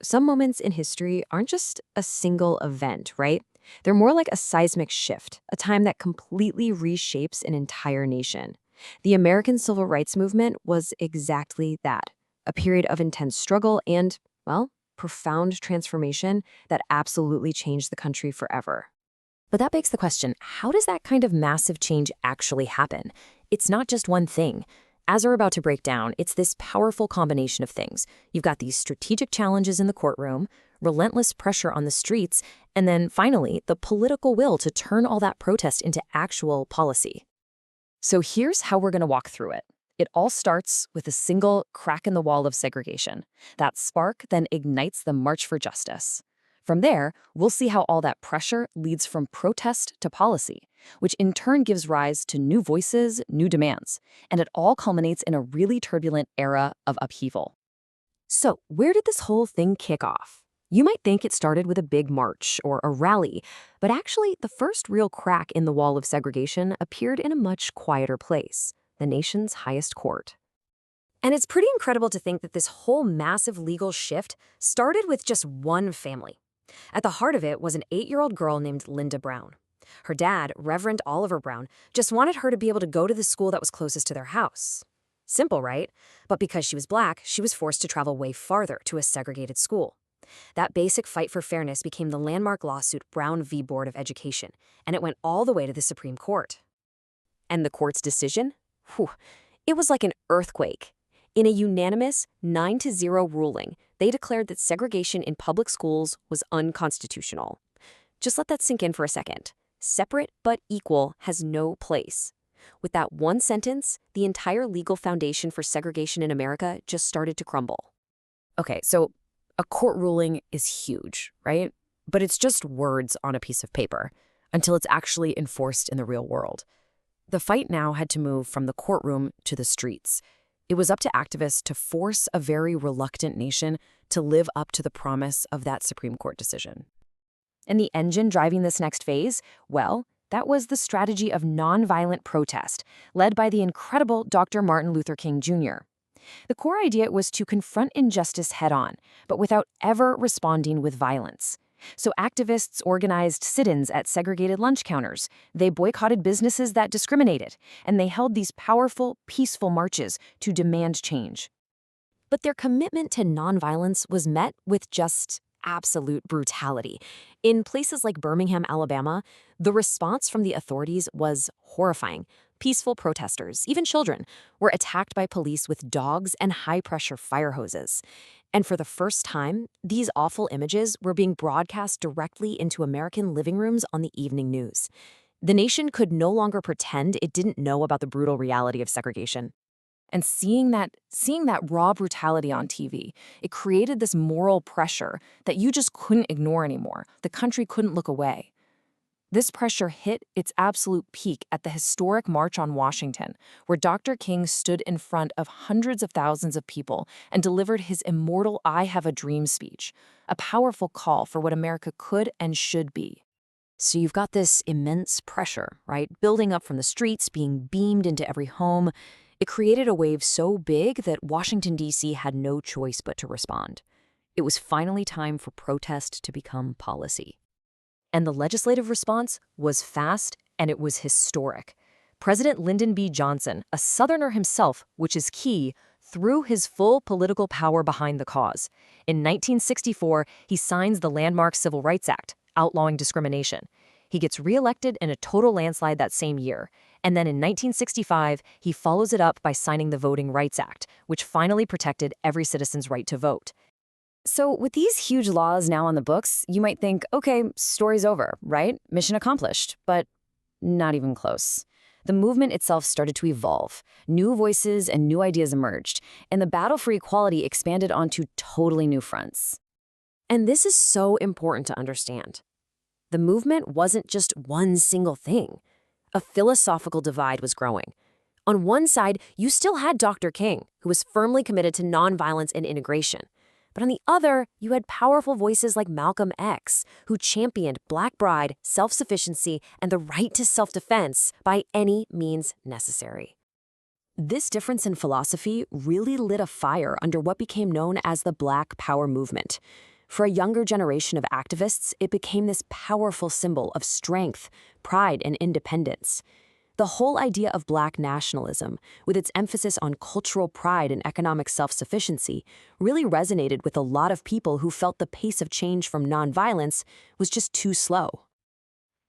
Some moments in history aren't just a single event, right? They're more like a seismic shift, a time that completely reshapes an entire nation. The American Civil Rights Movement was exactly that, a period of intense struggle and, well, profound transformation that absolutely changed the country forever. But that begs the question, how does that kind of massive change actually happen? It's not just one thing. As we're about to break down, it's this powerful combination of things. You've got these strategic challenges in the courtroom, relentless pressure on the streets, and then finally, the political will to turn all that protest into actual policy. So here's how we're going to walk through it. It all starts with a single crack in the wall of segregation. That spark then ignites the march for justice. From there, we'll see how all that pressure leads from protest to policy, which in turn gives rise to new voices, new demands, and it all culminates in a really turbulent era of upheaval. So, where did this whole thing kick off? You might think it started with a big march or a rally, but actually, the first real crack in the wall of segregation appeared in a much quieter place, the nation's highest court. And it's pretty incredible to think that this whole massive legal shift started with just one family. At the heart of it was an 8-year-old girl named Linda Brown. Her dad, Reverend Oliver Brown, just wanted her to be able to go to the school that was closest to their house. Simple, right? But because she was black, she was forced to travel way farther to a segregated school. That basic fight for fairness became the landmark lawsuit Brown v. Board of Education, and it went all the way to the Supreme Court. And the court's decision? Whew, it was like an earthquake. In a unanimous 9-0 ruling, they declared that segregation in public schools was unconstitutional. Just let that sink in for a second. Separate but equal has no place. With that one sentence, the entire legal foundation for segregation in America just started to crumble. Okay, so a court ruling is huge, right? But it's just words on a piece of paper until it's actually enforced in the real world. The fight now had to move from the courtroom to the streets. It was up to activists to force a very reluctant nation to live up to the promise of that Supreme Court decision. And the engine driving this next phase? Well, that was the strategy of nonviolent protest, led by the incredible Dr. Martin Luther King Jr. The core idea was to confront injustice head-on, but without ever responding with violence. So activists organized sit-ins at segregated lunch counters. They boycotted businesses that discriminated, and they held these powerful, peaceful marches to demand change. But their commitment to nonviolence was met with just absolute brutality. In places like Birmingham, Alabama, the response from the authorities was horrifying. Peaceful protesters, even children, were attacked by police with dogs and high-pressure fire hoses. And for the first time, these awful images were being broadcast directly into American living rooms on the evening news. The nation could no longer pretend it didn't know about the brutal reality of segregation. And seeing that raw brutality on TV, it created this moral pressure that you just couldn't ignore anymore. The country couldn't look away. This pressure hit its absolute peak at the historic March on Washington, where Dr. King stood in front of hundreds of thousands of people and delivered his immortal "I Have a Dream" speech, a powerful call for what America could and should be. So you've got this immense pressure, right, building up from the streets, being beamed into every home. It created a wave so big that Washington, D.C. had no choice but to respond. It was finally time for protest to become policy. And the legislative response was fast, and it was historic. President Lyndon B. Johnson, a Southerner himself, which is key, threw his full political power behind the cause. In 1964, he signs the landmark Civil Rights Act, outlawing discrimination. He gets reelected in a total landslide that same year. And then in 1965, he follows it up by signing the Voting Rights Act, which finally protected every citizen's right to vote. So with these huge laws now on the books, you might think, okay, story's over, right? Mission accomplished, but not even close. The movement itself started to evolve. New voices and new ideas emerged, and the battle for equality expanded onto totally new fronts. And this is so important to understand. The movement wasn't just one single thing. A philosophical divide was growing. On one side, you still had Dr. King, who was firmly committed to nonviolence and integration. But on the other, you had powerful voices like Malcolm X, who championed Black pride, self-sufficiency, and the right to self-defense by any means necessary. This difference in philosophy really lit a fire under what became known as the Black Power movement. For a younger generation of activists, it became this powerful symbol of strength, pride, and independence. The whole idea of Black nationalism, with its emphasis on cultural pride and economic self-sufficiency, really resonated with a lot of people who felt the pace of change from nonviolence was just too slow.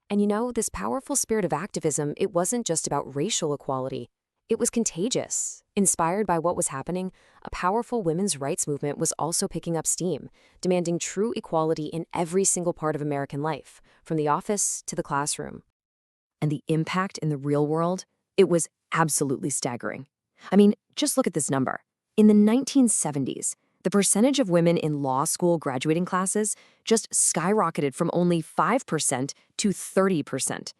And this powerful spirit of activism, it wasn't just about racial equality. It was contagious. Inspired by what was happening, a powerful women's rights movement was also picking up steam, demanding true equality in every single part of American life, from the office to the classroom. And the impact in the real world, it was absolutely staggering. I mean, just look at this number. In the 1970s, the percentage of women in law school graduating classes just skyrocketed from only 5% to 30%.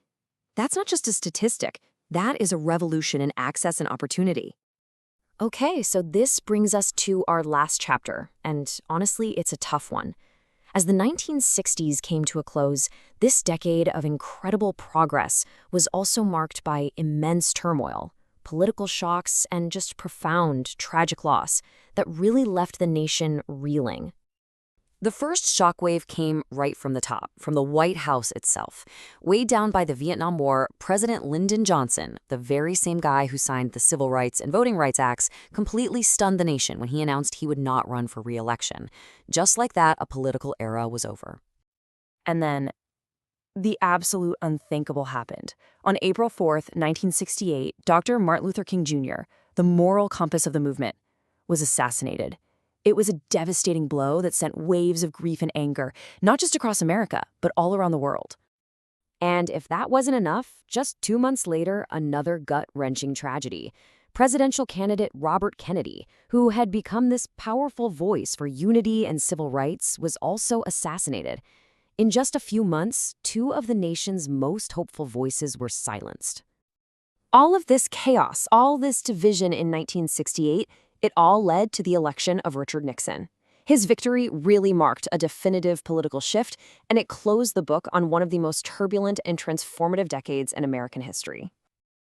That's not just a statistic. That is a revolution in access and opportunity. Okay, so this brings us to our last chapter, and honestly, it's a tough one. As the 1960s came to a close, this decade of incredible progress was also marked by immense turmoil, political shocks, and just profound, tragic loss that really left the nation reeling. The first shockwave came right from the top, from the White House itself. Weighed down by the Vietnam War, President Lyndon Johnson, the very same guy who signed the Civil Rights and Voting Rights Acts, completely stunned the nation when he announced he would not run for re-election. Just like that, a political era was over. And then the absolute unthinkable happened. On April 4th, 1968, Dr. Martin Luther King Jr., the moral compass of the movement, was assassinated. It was a devastating blow that sent waves of grief and anger, not just across America, but all around the world. And if that wasn't enough, just 2 months later, another gut-wrenching tragedy. Presidential candidate Robert Kennedy, who had become this powerful voice for unity and civil rights, was also assassinated. In just a few months, 2 of the nation's most hopeful voices were silenced. All of this chaos, all this division in 1968, it all led to the election of Richard Nixon. His victory really marked a definitive political shift, and it closed the book on one of the most turbulent and transformative decades in American history.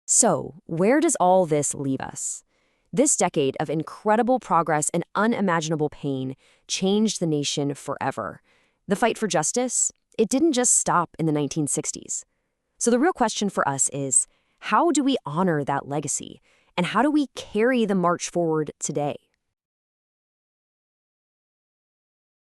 So, where does all this leave us? This decade of incredible progress and unimaginable pain changed the nation forever. The fight for justice, it didn't just stop in the 1960s. So the real question for us is, how do we honor that legacy? And how do we carry the march forward today?